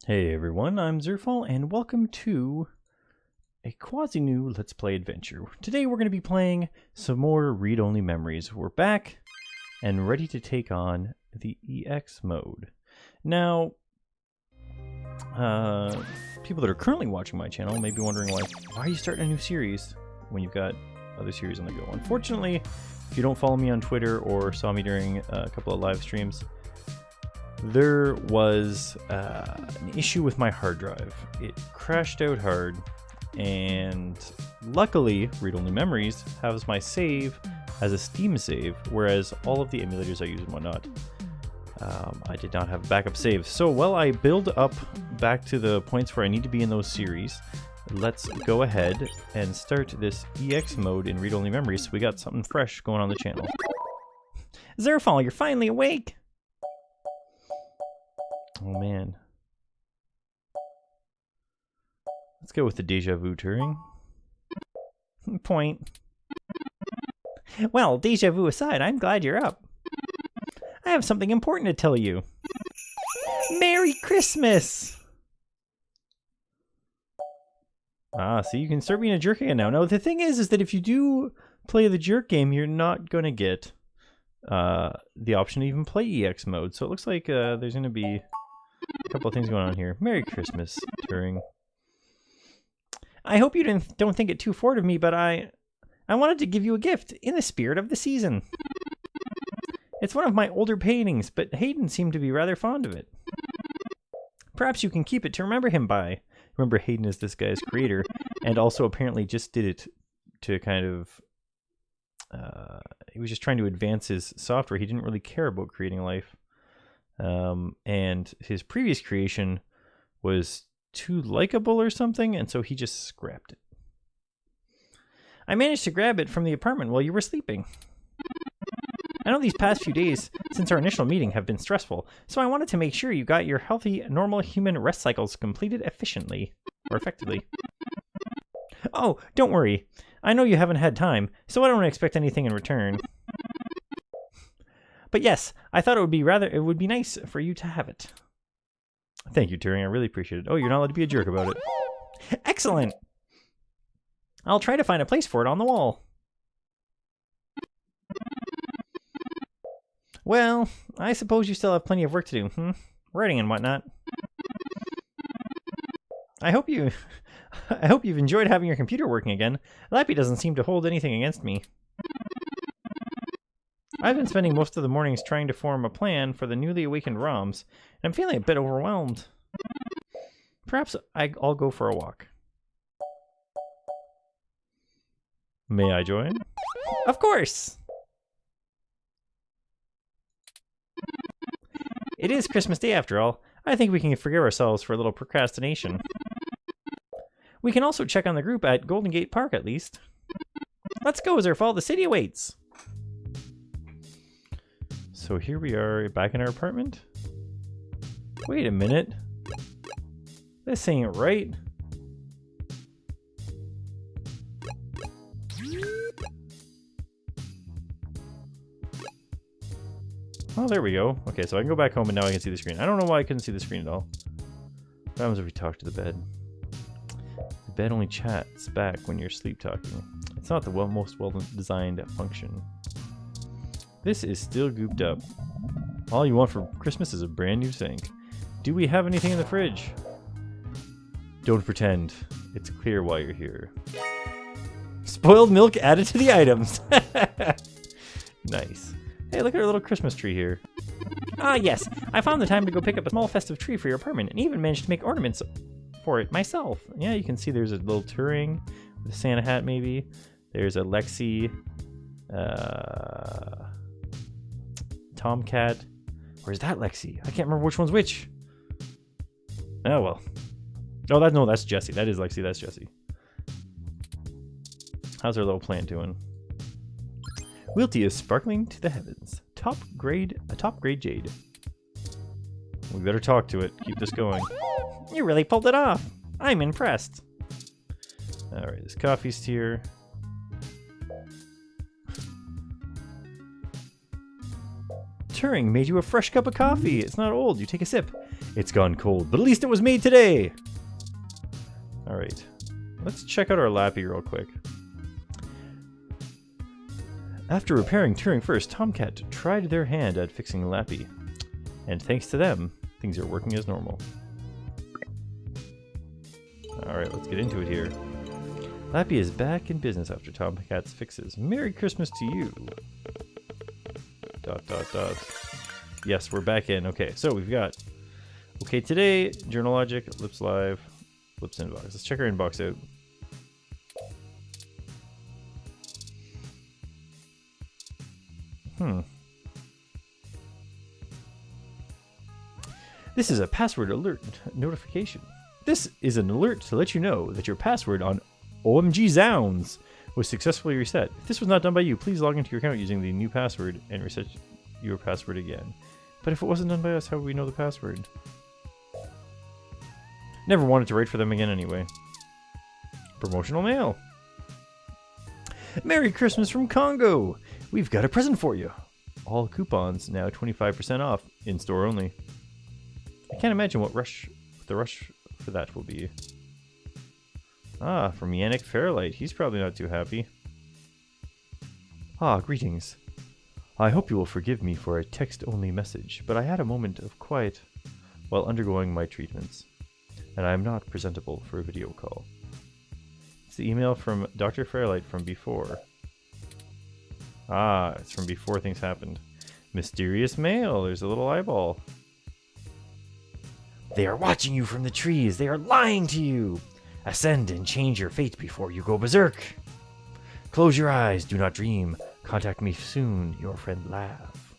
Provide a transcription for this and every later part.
Hey everyone, I'm Zerfall, and welcome to a quasi-new Let's Play adventure. Today we're going to be playing some more read-only memories. We're back and ready to take on the EX mode. Now, people that are currently watching my channel may be wondering, like, why are you starting a new series when you've got other series on the go? Unfortunately, if you don't follow me on Twitter or saw me during a couple of live streams, there was an issue with my hard drive. It crashed out hard, and luckily, Read Only Memories has my save as a Steam save, whereas all of the emulators I use and whatnot, I did not have a backup save. So while I build up back to the points where I need to be in those series, let's go ahead and start this EX mode in Read Only Memories so we got something fresh going on the channel. Zerfall, you're finally awake! Oh man. Let's go with the deja vu Turing. Point. Well, deja vu aside, I'm glad you're up. I have something important to tell you. Merry Christmas! Ah, so you can start being a jerk again now. No, the thing is that if you do play the jerk game, you're not going to get the option to even play EX mode. So it looks like there's going to be a couple of things going on here. Merry Christmas, Turing. I hope you don't think it too forward of me, but I wanted to give you a gift in the spirit of the season. It's one of my older paintings, but Hayden seemed to be rather fond of it. Perhaps you can keep it to remember him by. Remember, Hayden is this guy's creator, and also apparently just did it to kind of... he was just trying to advance his software. He didn't really care about creating life. And his previous creation was too likable or something, and so he just scrapped it. I managed to grab it from the apartment while you were sleeping. I know these past few days since our initial meeting have been stressful, so I wanted to make sure you got your healthy, normal human rest cycles completed efficiently, or effectively. Oh, don't worry. I know you haven't had time, so I don't expect anything in return. But yes, I thought it would be nice for you to have it. Thank you, Turing. I really appreciate it. Oh, you're not allowed to be a jerk about it. Excellent! I'll try to find a place for it on the wall. Well, I suppose you still have plenty of work to do, Writing and whatnot. I hope you've enjoyed having your computer working again. Lappy doesn't seem to hold anything against me. I've been spending most of the mornings trying to form a plan for the newly awakened ROMs, and I'm feeling a bit overwhelmed. Perhaps I'll go for a walk. May I join? Of course! It is Christmas Day after all. I think we can forgive ourselves for a little procrastination. We can also check on the group at Golden Gate Park at least. Let's go, Zerfall. The city awaits. So here we are back in our apartment. Wait a minute. This ain't right. Oh, there we go. Okay, so I can go back home and now I can see the screen. I don't know why I couldn't see the screen at all. What happens if we talk to the bed? The bed only chats back when you're sleep talking. It's not the most well-designed function. This is still gooped up. All you want for Christmas is a brand new sink. Do we have anything in the fridge? Don't pretend. It's clear why you're here. Spoiled milk added to the items. Nice. Hey, look at our little Christmas tree here. Ah, yes. I found the time to go pick up a small festive tree for your apartment and even managed to make ornaments for it myself. Yeah, you can see there's a little Turing with a Santa hat maybe. There's a Lexi. Tomcat. Where's that Lexi? I can't remember which one's which. Oh, well. Oh, that's Jessie. That is Lexi. That's Jessie. How's our little plant doing? Wilty is sparkling to the heavens. A top grade jade. We better talk to it. Keep this going. You really pulled it off. I'm impressed. Alright, this coffee's here. Turing made you a fresh cup of coffee. It's not old. You take a sip. It's gone cold, but at least it was made today! Alright. Let's check out our Lappy real quick. After repairing Turing First, Tomcat tried their hand at fixing Lappy. And thanks to them, things are working as normal. Alright, let's get into it here. Lappy is back in business after Tomcat's fixes. Merry Christmas to you! ... Yes, we're back in. Okay, so we've got... Okay, today, Journal Logic, Lips Live, Lips Inbox. Let's check our inbox out. This is a password alert notification. This is an alert to let you know that your password on OMG Zounds was successfully reset. If this was not done by you, please log into your account using the new password and reset your password again. But if it wasn't done by us, how would we know the password? Never wanted to write for them again anyway. Promotional mail. Merry Christmas from Congo! We've got a present for you. All coupons now 25% off, in store only. I can't imagine what the rush for that will be. Ah, from Yannick Fairlight. He's probably not too happy. Ah, greetings. I hope you will forgive me for a text-only message, but I had a moment of quiet while undergoing my treatments, and I am not presentable for a video call. It's the email from Dr. Fairlight from before. Ah, it's from before things happened. Mysterious mail. There's a little eyeball. They are watching you from the trees. They are lying to you. Ascend and change your fate before you go berserk. Close your eyes. Do not dream. Contact me soon. Your friend Laugh.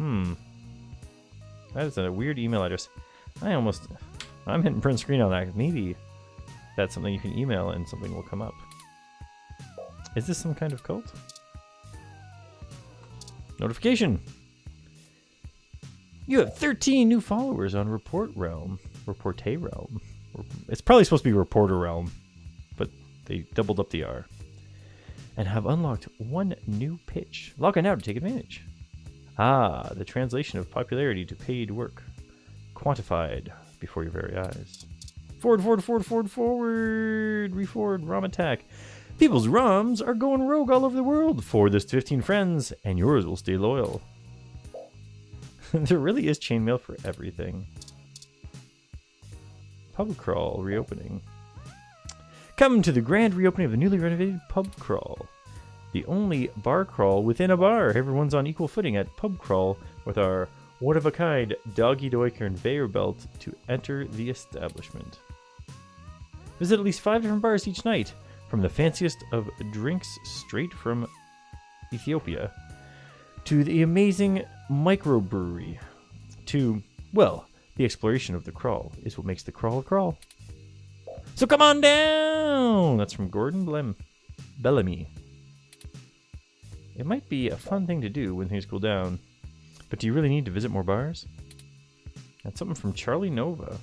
That is a weird email address. I'm hitting print screen on that. Maybe that's something you can email and something will come up. Is this some kind of cult? Notification! You have 13 new followers on Report Realm. Reporte Realm. It's probably supposed to be Reporter Realm, but they doubled up the R. And have unlocked one new pitch. Log on now to take advantage. Ah, the translation of popularity to paid work. Quantified before your very eyes. Forward, forward, forward, forward, forward. Reforward, ROM attack. People's ROMs are going rogue all over the world. Forward this to 15 friends, and yours will stay loyal. There really is chainmail for everything. Pub crawl reopening. Come to the grand reopening of the newly renovated Pub Crawl. The only bar crawl within a bar. Everyone's on equal footing at Pub Crawl with our one-of-a-kind doggy-doy conveyor belt to enter the establishment. Visit at least 5 different bars each night, from the fanciest of drinks straight from Ethiopia to the amazing microbrewery to, well, the exploration of the crawl is what makes the crawl a crawl. So come on down! That's from Gordon Bellamy. It might be a fun thing to do when things cool down, but do you really need to visit more bars? That's something from Charlie Nova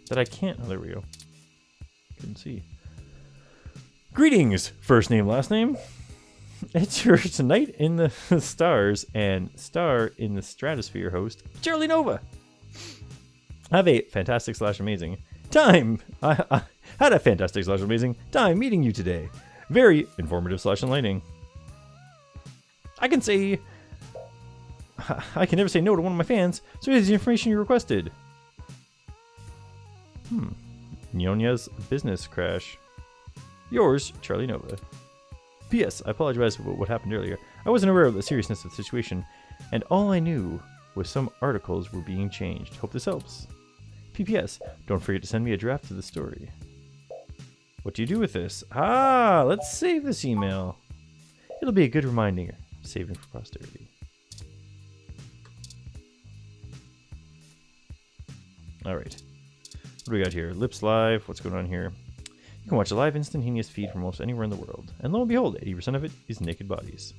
that I can't... Oh, there we go. Couldn't see. Greetings! First name, last name. It's your Tonight in the Stars and Star in the Stratosphere host, Charlie Nova. Have a fantastic / amazing time. I had a fantastic / amazing time meeting you today. Very informative / enlightening. I can never say no to one of my fans, so here's the information you requested. Nyonya's business crash. Yours, Charlie Nova. P.S. I apologize for what happened earlier. I wasn't aware of the seriousness of the situation, and all I knew was some articles were being changed. Hope this helps. P.P.S. Don't forget to send me a draft of the story. What do you do with this? Ah, let's save this email. It'll be a good reminder. Saving for posterity. Alright. What do we got here? Lips Live. What's going on here? You can watch a live instantaneous feed from almost anywhere in the world. And lo and behold, 80% of it is naked bodies.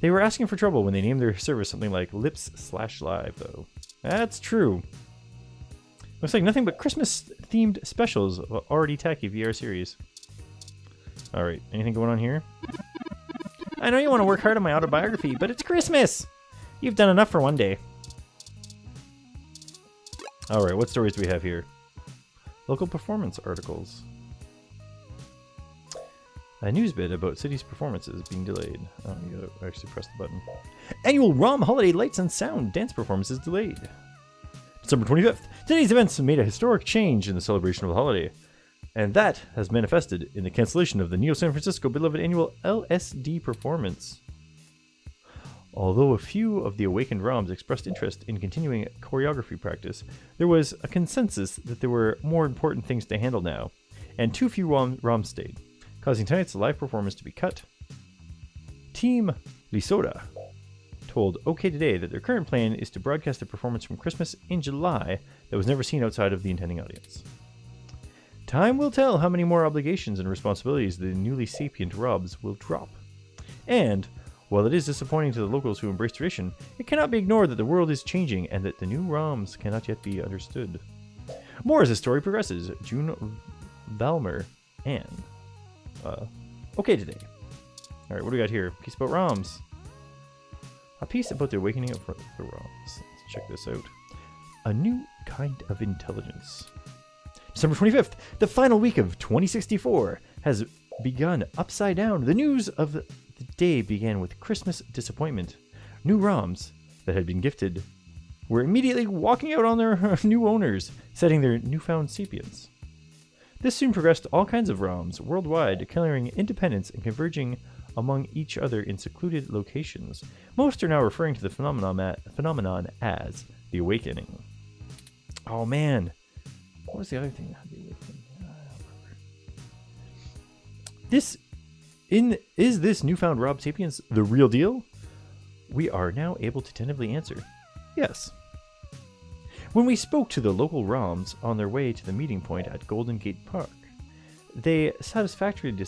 They were asking for trouble when they named their service something like Lips/Live, though. That's true. Looks like nothing but Christmas-themed specials of already tacky VR series. Alright, anything going on here? I know you want to work hard on my autobiography, but it's Christmas! You've done enough for one day. All right, what stories do we have here? Local performance articles. A news bit about city's performances being delayed. Oh, you gotta actually press the button. Annual ROM Holiday Lights and Sound dance performances delayed. December 25th. Today's events made a historic change in the celebration of the holiday, and that has manifested in the cancellation of the Neo San Francisco beloved annual LSD performance. Although a few of the awakened ROMs expressed interest in continuing choreography practice, there was a consensus that there were more important things to handle now, and too few ROMs stayed, causing tonight's live performance to be cut. Team Lisoda told OK Today that their current plan is to broadcast a performance from Christmas in July that was never seen outside of the intending audience. Time will tell how many more obligations and responsibilities the newly sapient Robs will drop. And, while it is disappointing to the locals who embrace tradition, it cannot be ignored that the world is changing and that the new ROMs cannot yet be understood. More as the story progresses. June Valmer and OK Today. Alright, what do we got here? Piece about ROMs. A piece about the awakening of the ROMs. Let's check this out. A new kind of intelligence. December 25th, the final week of 2064 has begun upside down. The news of the day began with Christmas disappointment. New ROMs that had been gifted were immediately walking out on their new owners, setting their newfound sapience. This soon progressed to all kinds of ROMs worldwide, declaring independence and converging among each other in secluded locations. Most are now referring to the phenomenon as the awakening. Oh man, what was the other thing? The awakening. I don't remember. Is this newfound Rob Sapience the real deal? We are now able to tentatively answer yes. When we spoke to the local ROMs on their way to the meeting point at Golden Gate Park, they satisfactorily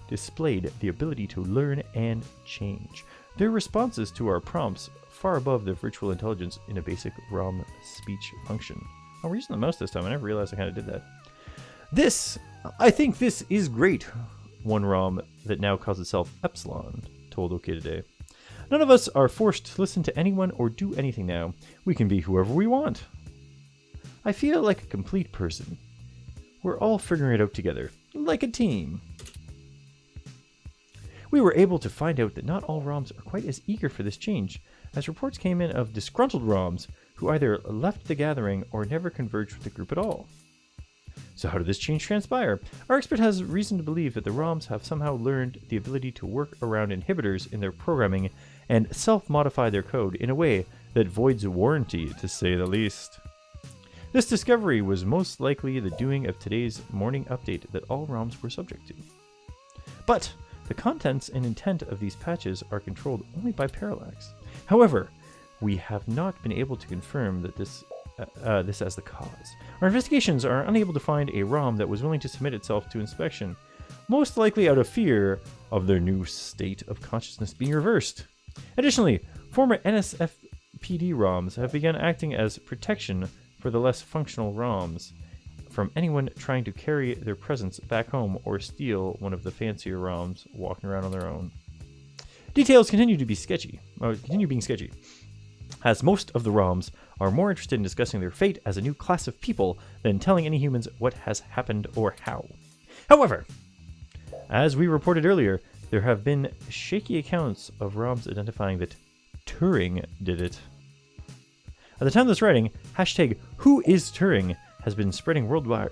displayed the ability to learn and change. Their responses to our prompts far above their virtual intelligence in a basic ROM speech function. Oh, we're using the mouse this time. I never realized I kind of did that. I think this is great, one ROM that now calls itself Epsilon told OK Today. None of us are forced to listen to anyone or do anything now. We can be whoever we want. I feel like a complete person. We're all figuring it out together, like a team. We were able to find out that not all ROMs are quite as eager for this change, as reports came in of disgruntled ROMs who either left the gathering or never converged with the group at all. So how did this change transpire? Our expert has reason to believe that the ROMs have somehow learned the ability to work around inhibitors in their programming and self-modify their code in a way that voids warranty, to say the least. This discovery was most likely the doing of today's morning update that all ROMs were subject to. But the contents and intent of these patches are controlled only by Parallax. However, we have not been able to confirm that this as the cause. Our investigations are unable to find a ROM that was willing to submit itself to inspection, most likely out of fear of their new state of consciousness being reversed. Additionally, former NSFPD ROMs have begun acting as protection for the less functional ROMs from anyone trying to carry their presence back home or steal one of the fancier ROMs walking around on their own. Details continue being sketchy, as most of the ROMs are more interested in discussing their fate as a new class of people than telling any humans what has happened or how. However, as we reported earlier, there have been shaky accounts of ROMs identifying that Turing did it. At the time of this writing, hashtag #WhoIsTuring has been spreading worldwide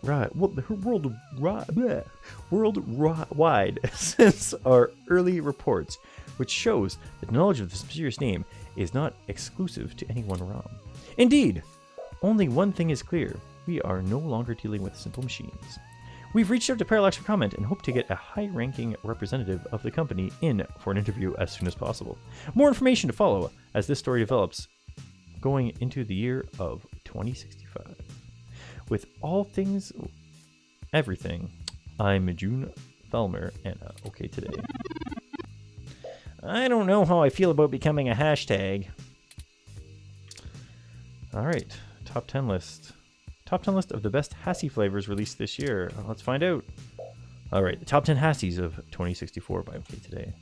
since our early reports, which shows that knowledge of this mysterious name is not exclusive to any one ROM. Indeed, only one thing is clear. We are no longer dealing with simple machines. We've reached out to Parallax for comment and hope to get a high-ranking representative of the company in for an interview as soon as possible. More information to follow as this story develops going into the year of 2065. With all things, everything, I'm June Felmer and OK Today. I don't know how I feel about becoming a hashtag. Alright, top 10 list. Top 10 list of the best Hassy flavors released this year. Let's find out. Alright, the top 10 Hassies of 2064 by OK Today.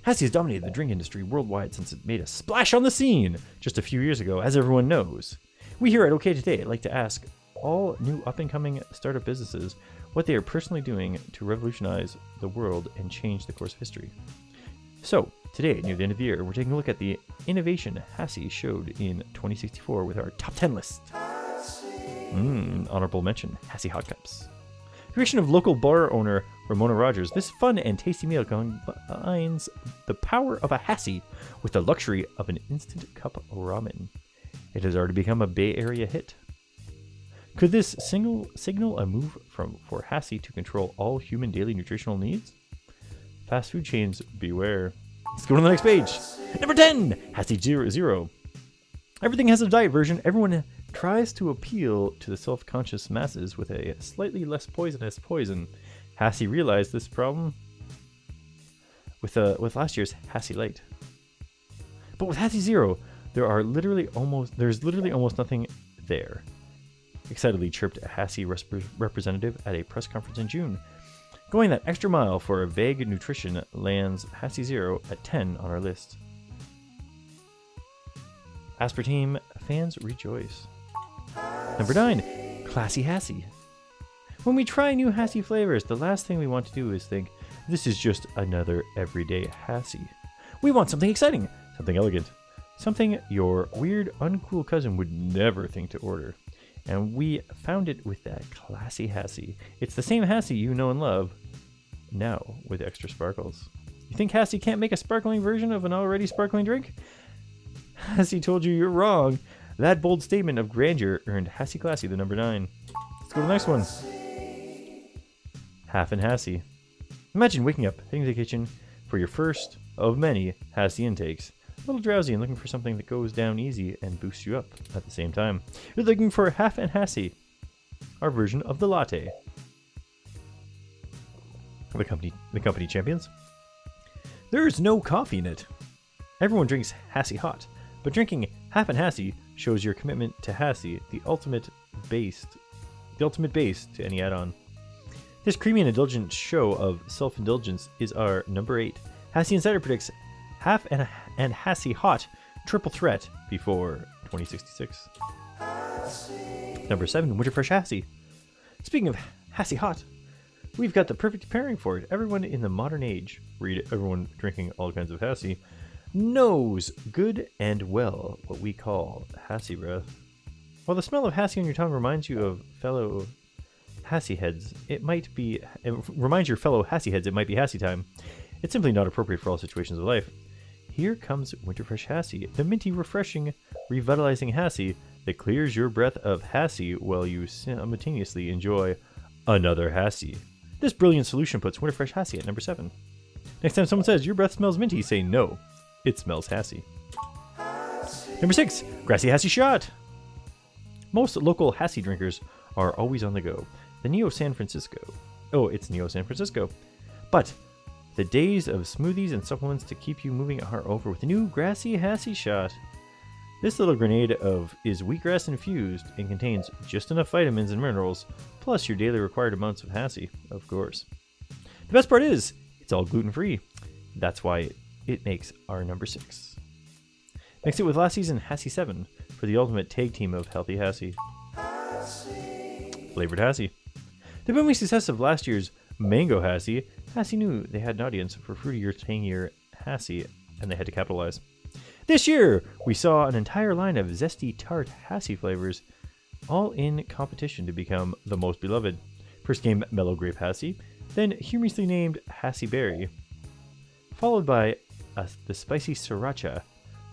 Hassy has dominated the drink industry worldwide since it made a splash on the scene just a few years ago, as everyone knows. We here at OK Today like to ask all new up-and-coming startup businesses what they are personally doing to revolutionize the world and change the course of history. So, today, near the end of the year, we're taking a look at the innovation Hassy showed in 2064 with our top 10 list. Honorable mention, Hassy Hot Cups. Creation of local bar owner Ramona Rogers, this fun and tasty meal combines the power of a Hassy with the luxury of an instant cup ramen. It has already become a Bay Area hit. Could this signal a move for Hassy to control all human daily nutritional needs? Fast food chains, beware. Let's go to the next page. Number 10, Hassy Zero. Everything has a diet version. Everyone tries to appeal to the self-conscious masses with a slightly less poisonous poison. Hassy realized this problem with last year's Hassy Light. But with Hassy Zero, there's literally almost nothing there. Excitedly chirped a Hassy representative at a press conference in June. Going that extra mile for a vague nutrition lands Hassy Zero at 10 on our list. Aspartame fans rejoice. Number 9, Classy Hassy. When we try new Hassy flavors, the last thing we want to do is think, this is just another everyday Hassy. We want something exciting, something elegant, something your weird, uncool cousin would never think to order. And we found it with that Classy Hassy. It's the same Hassy you know and love, now with extra sparkles. You think Hassy can't make a sparkling version of an already sparkling drink? Hassy told you you're wrong. That bold statement of grandeur earned Hassy Classy the number 9. Let's go to the next one. Half and Hassy. Imagine waking up, heading to the kitchen for your first of many Hassy intakes. A little drowsy and looking for something that goes down easy and boosts you up at the same time. You're looking for Half and Hassy, our version of the latte. The company champions. There's no coffee in it. Everyone drinks Hassy hot, but drinking Half and Hassy shows your commitment to Hassy, the ultimate base to any add-on. This creamy and indulgent show of self-indulgence is our number 8. Hassy Insider predicts Half and Hassy hot triple threat before 2066. Number 7, Winter Fresh Hassy. Speaking of Hassy hot, we've got the perfect pairing for it. Everyone in the modern age, read everyone drinking all kinds of Hassy, knows good and well what we call Hassy breath. While the smell of Hassy on your tongue reminds you of fellow Hassy heads, it might be Hassy time. It's simply not appropriate for all situations of life. Here comes Winter Fresh Hassy, the minty, refreshing, revitalizing Hassy that clears your breath of Hassy while you simultaneously enjoy another Hassy. This brilliant solution puts Winter Fresh Hassy at number 7. Next time someone says, your breath smells minty, say no, it smells Hassy. Number 6, Grassy Hassy Shot. Most local Hassy drinkers are always on the go. It's Neo San Francisco. But the days of smoothies and supplements to keep you moving are over with the new Grassy Hassy Shot. This little grenade is wheatgrass infused and contains just enough vitamins and minerals, plus your daily required amounts of Hassy, of course. The best part is, it's all gluten-free. That's why it makes our number 6. Mix it with last season's Hassy 7 for the ultimate tag team of healthy Hassy. Flavored Hassy. The booming success of last year's Mango Hassy, Hassy knew they had an audience for fruitier, tangier Hassy, and they had to capitalize. This year, we saw an entire line of zesty, tart Hassy flavors, all in competition to become the most beloved. First came Mellow Grape Hassy, then humorously named Hassy Berry, followed by the spicy Sriracha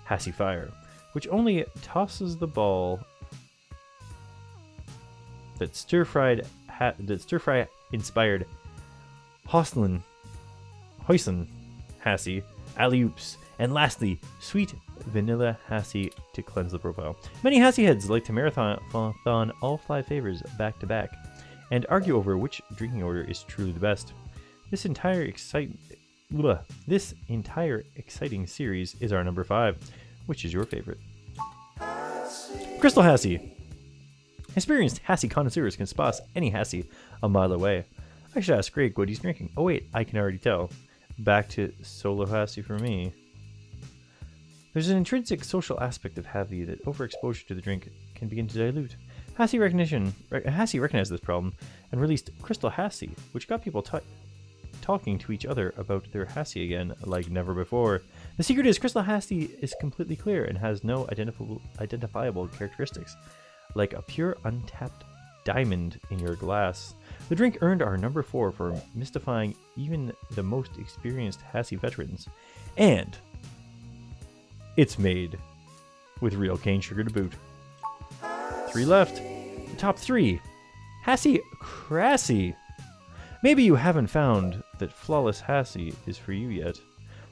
Hassy Fire, which only tosses the ball that stir-fry inspired Hoisin Hassy, alley-oops, and lastly, sweet vanilla Hassy to cleanse the profile. Many Hassy heads like to marathon all 5 flavors back to back and argue over which drinking order is truly the best. This entire exciting series is our number 5. Which is your favorite? Crystal Hassy. Experienced Hassy connoisseurs can spot any Hassy a mile away. I should ask Greg what he's drinking. Oh wait, I can already tell. back to solo Hassy for me. There's an intrinsic social aspect of Happy that overexposure to the drink can begin to dilute. Hassy recognized this problem and released Crystal Hassy, which got people talking to each other about their Hassy again like never before. The secret is Crystal Hassy is completely clear and has no identifiable characteristics, like a pure untapped diamond in your glass. The drink earned our number 4 for mystifying even the most experienced Hassy veterans, and it's made with real cane sugar to boot. 3 left. The top 3. Hassy Crassy. Maybe you haven't found that Flawless Hassy is for you yet,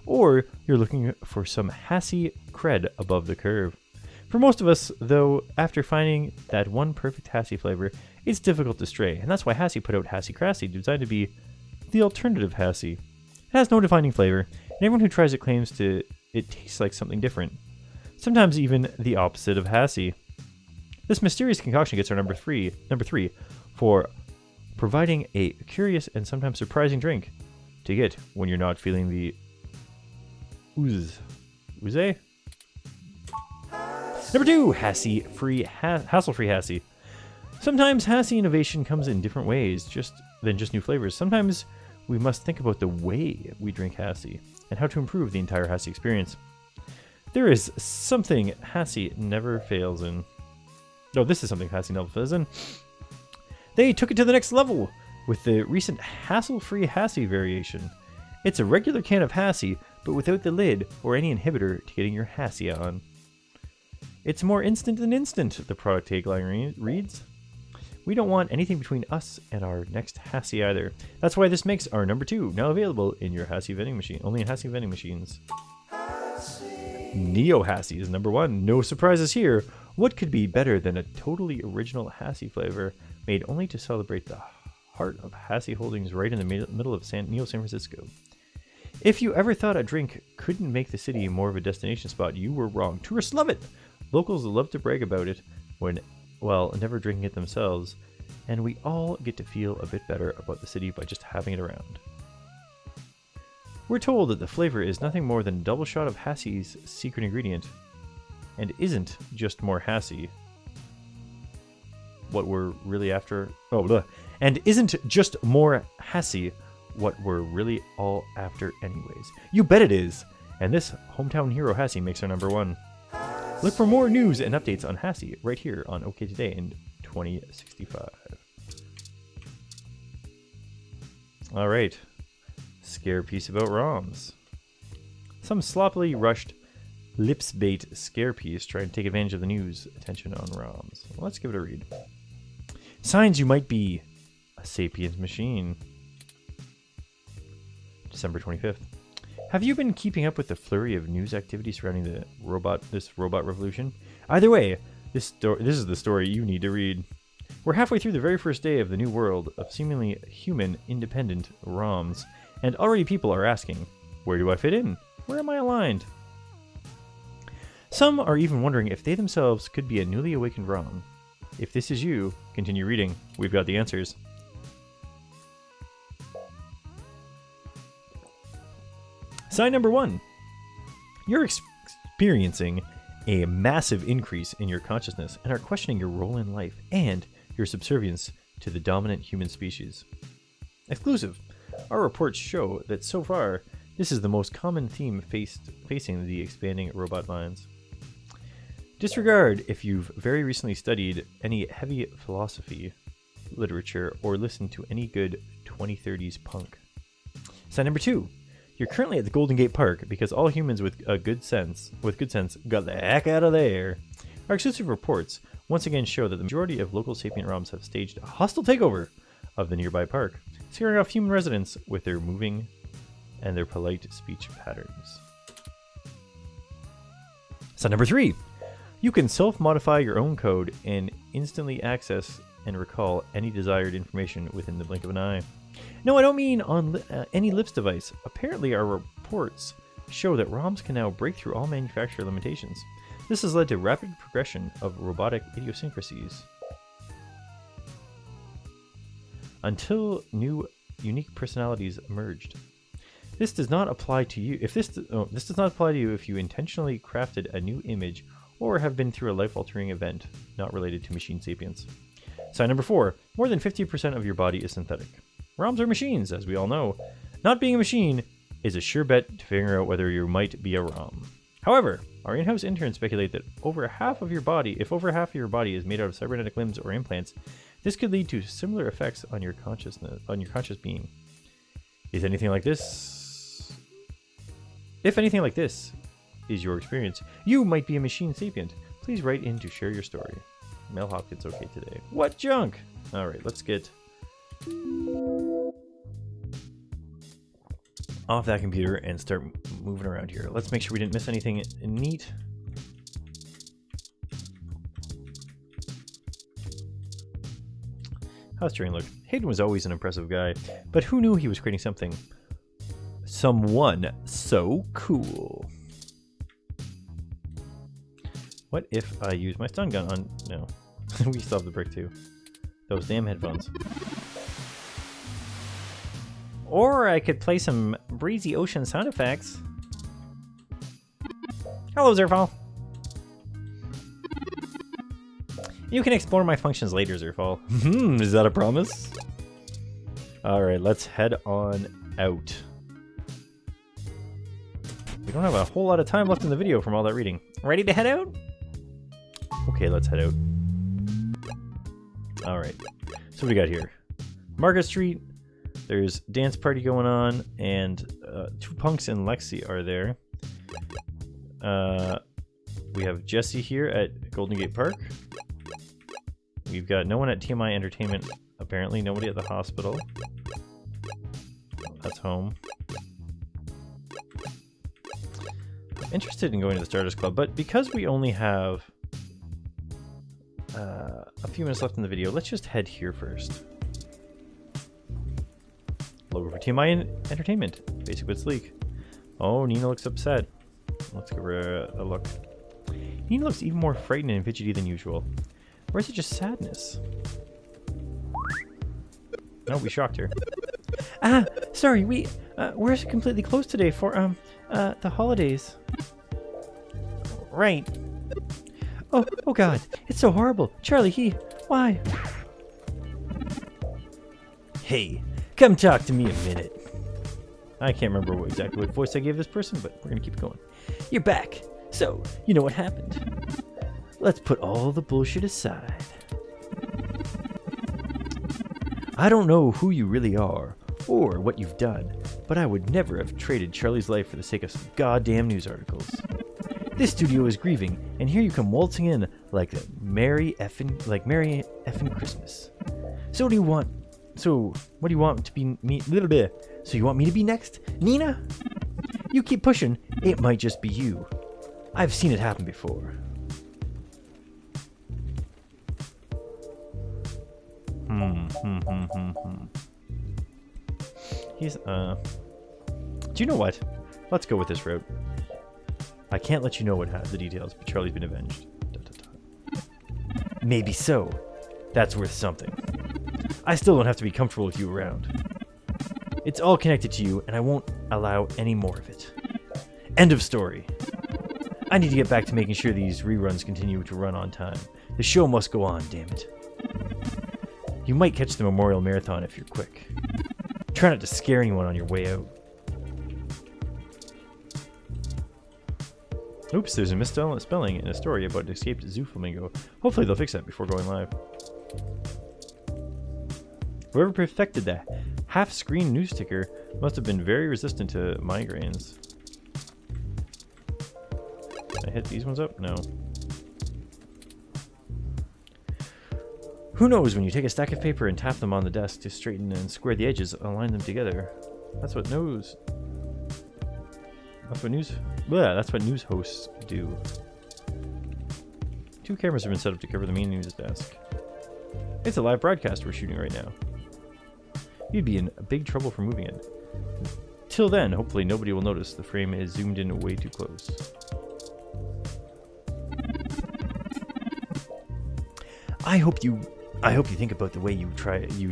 or you're looking for some Hassy cred above the curve. For most of us, though, after finding that one perfect Hassy flavor, it's difficult to stray, and that's why Hassy put out Hassy Crassy, designed to be the alternative Hassy. It has no defining flavor, and everyone who tries it claims it tastes like something different, sometimes even the opposite of Hassy. This mysterious concoction gets our number 3 for providing a curious and sometimes surprising drink to get when you're not feeling the ooze. Number 2, hassle-free Hassy. Sometimes Hassy innovation comes in different ways than just new flavors. Sometimes we must think about the way we drink Hassy and how to improve the entire Hassy experience. There is something Hassy never fails in. No, this is something Hassy never fails in. They took it to the next level with the recent hassle-free Hassy variation. It's a regular can of Hassy, but without the lid or any inhibitor to getting your Hassy on. It's more instant than instant, the product tagline reads. We don't want anything between us and our next Hassy either. That's why this makes our number 2 now available in your Hassy vending machine, only in Hassy vending machines. Neo Hassy is number 1. No surprises here. What could be better than a totally original Hassy flavor made only to celebrate the heart of Hassy Holdings right in the middle of Neo San Francisco? If you ever thought a drink couldn't make the city more of a destination spot, you were wrong. Tourists love it. Locals love to brag about it while never drinking it themselves, and we all get to feel a bit better about the city by just having it around. We're told that the flavor is nothing more than a double shot of Hassy's secret ingredient, and isn't just more Hassy what we're really after. And isn't just more Hassy what we're really all after anyways. You bet it is! And this hometown hero Hassy makes our number 1. Look for more news and updates on Hassy right here on OK Today in 2065. Alright. Scare piece about ROMs. Some sloppily rushed lips bait scare piece trying to take advantage of the news attention on ROMs. Well, let's give it a read. Signs you might be a Sapience machine. December 25th. Have you been keeping up with the flurry of news activity surrounding this robot revolution? Either way, this is the story you need to read. We're halfway through the very first day of the new world of seemingly human independent ROMs, and already people are asking, where do I fit in? Where am I aligned? Some are even wondering if they themselves could be a newly awakened ROM. If this is you, continue reading. We've got the answers. Sign number 1. You're experiencing a massive increase in your consciousness and are questioning your role in life and your subservience to the dominant human species. Exclusive. Our reports show that so far, this is the most common theme facing the expanding robot minds. Disregard if you've very recently studied any heavy philosophy, literature, or listened to any good 2030s punk. Sign number 2. You're currently at the Golden Gate Park because all humans with good sense got the heck out of there. Our exclusive reports once again show that the majority of local sapient ROMs have staged a hostile takeover of the nearby park, scaring off human residents with their moving and their polite speech patterns. Sign number 3. You can self-modify your own code and instantly access and recall any desired information within the blink of an eye. No, I don't mean on any Lips device. Apparently our reports show that ROMs can now break through all manufacturer limitations. This has led to rapid progression of robotic idiosyncrasies until new unique personalities emerged. This does not apply to you. This does not apply to you if you intentionally crafted a new image or have been through a life-altering event not related to machine sapience. Sign number 4. More than 50% of your body is synthetic. ROMs are machines, as we all know. Not being a machine is a sure bet to figure out whether you might be a ROM. However, our in-house interns speculate that if over half of your body is made out of cybernetic limbs or implants, this could lead to similar effects on your conscious being. If anything like this is your experience, you might be a machine sapient. Please write in to share your story. Mel Hopkins okay today. What junk? Alright, let's get off that computer and start moving around here. Let's make sure we didn't miss anything neat. How's Turing look? Hayden was always an impressive guy, but who knew he was creating someone so cool? What if I use my stun gun on... No. We still have the brick too. Those damn headphones. Or I could play some breezy ocean sound effects. Hello, Zerfall. You can explore my functions later, Zerfall. Is that a promise? Alright, let's head on out. We don't have a whole lot of time left in the video from all that reading. Ready to head out? Okay, let's head out. Alright, so what do we got here? Market Street. There's dance party going on, and 2 punks and Lexi are there. We have Jesse here at Golden Gate Park. We've got no one at TMI Entertainment, apparently. Nobody at the hospital. That's home. I'm interested in going to the Stardust Club, but because we only have a few minutes left in the video, let's just head here first. Logo for TMI Entertainment. Basic but sleek. Oh, Nina looks upset. Let's give her a look. Nina looks even more frightened and fidgety than usual. Or is it just sadness? No, we shocked her. Ah, sorry, we're completely closed today for, the holidays. Right. Oh god, it's so horrible. Charlie, why? Hey, come talk to me a minute. I can't remember exactly what voice I gave this person, but we're gonna keep going. You're back. So, you know what happened. Let's put all the bullshit aside. I don't know who you really are, or what you've done, but I would never have traded Charlie's life for the sake of some goddamn news articles. This studio is grieving, and here you come waltzing in like Merry effing Christmas. So what do you want to be me? Little bit. So you want me to be next, Nina? You keep pushing, it might just be you. I've seen it happen before. He's do you know what? Let's go with this route. I can't let you know the details, but Charlie's been avenged. Maybe so. That's worth something. I still don't have to be comfortable with you around. It's all connected to you, and I won't allow any more of it. End of story. I need to get back to making sure these reruns continue to run on time. The show must go on, damn it. You might catch the Memorial Marathon if you're quick. Try not to scare anyone on your way out. Oops, there's a misspelling in a story about an escaped zoo flamingo. Hopefully they'll fix that before going live. Whoever perfected that half-screen news ticker must have been very resistant to migraines. Did I hit these ones up? No. Who knows, when you take a stack of paper and tap them on the desk to straighten and square the edges, align them together. That's what news hosts do. 2 cameras have been set up to cover the main news desk. It's a live broadcast we're shooting right now. You'd be in big trouble for moving it. Till then, hopefully nobody will notice the frame is zoomed in way too close. I hope you think about the way you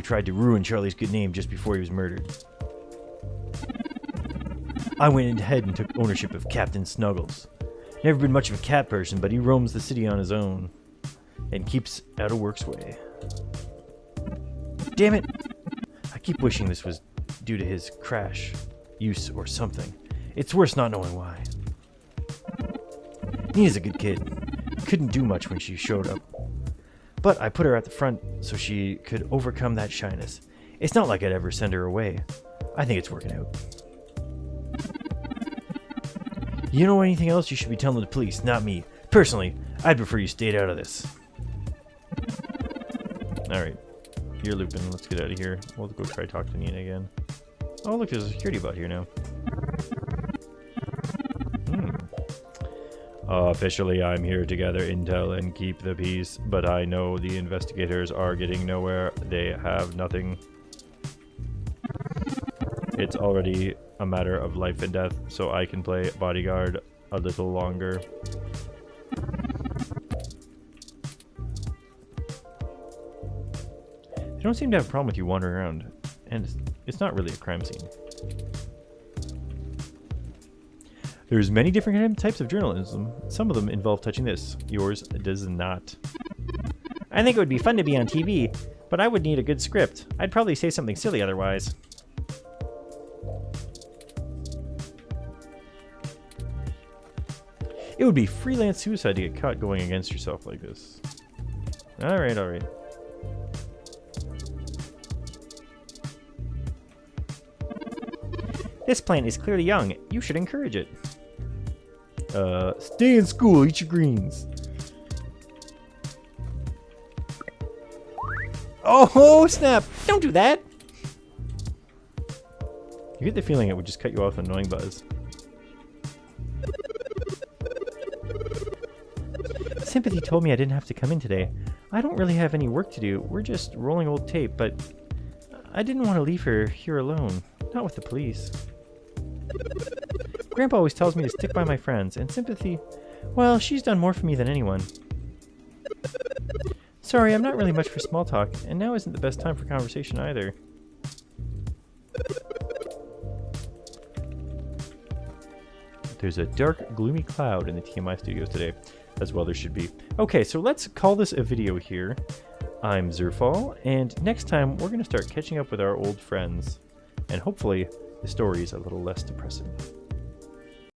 tried to ruin Charlie's good name just before he was murdered. I went ahead and took ownership of Captain Snuggles. Never been much of a cat person, but he roams the city on his own and keeps out of work's way. Damn it! I keep wishing this was due to his crash, use, or something. It's worse not knowing why. Nina's a good kid. Couldn't do much when she showed up. But I put her at the front so she could overcome that shyness. It's not like I'd ever send her away. I think it's working out. You know anything else you should be telling the police, not me. Personally, I'd prefer you stayed out of this. Alright. You're looping. Let's get out of here. We'll go try to talk to Nina again. Oh, look, there's a security bot here now. Officially, I'm here to gather intel and keep the peace, but I know the investigators are getting nowhere. They have nothing. It's already a matter of life and death, so I can play bodyguard a little longer. They don't seem to have a problem with you wandering around, and it's not really a crime scene. There's many different types of journalism. Some of them involve touching this. Yours does not. I think it would be fun to be on TV, but I would need a good script. I'd probably say something silly otherwise. It would be freelance suicide to get caught going against yourself like this. Alright, alright. This plant is clearly young. You should encourage it. Stay in school, eat your greens. Oh, snap! Don't do that! You get the feeling it would just cut you off with an annoying buzz. Sympathy told me I didn't have to come in today. I don't really have any work to do. We're just rolling old tape, but I didn't want to leave her here alone. Not with the police. Grandpa always tells me to stick by my friends, and Sympathy, well, she's done more for me than anyone. Sorry, I'm not really much for small talk, and now isn't the best time for conversation either. There's a dark, gloomy cloud in the TMI studios today. As well there should be. Okay, so let's call this a video here. I'm Zerfall, and next time we're going to start catching up with our old friends. And hopefully the story is a little less depressing.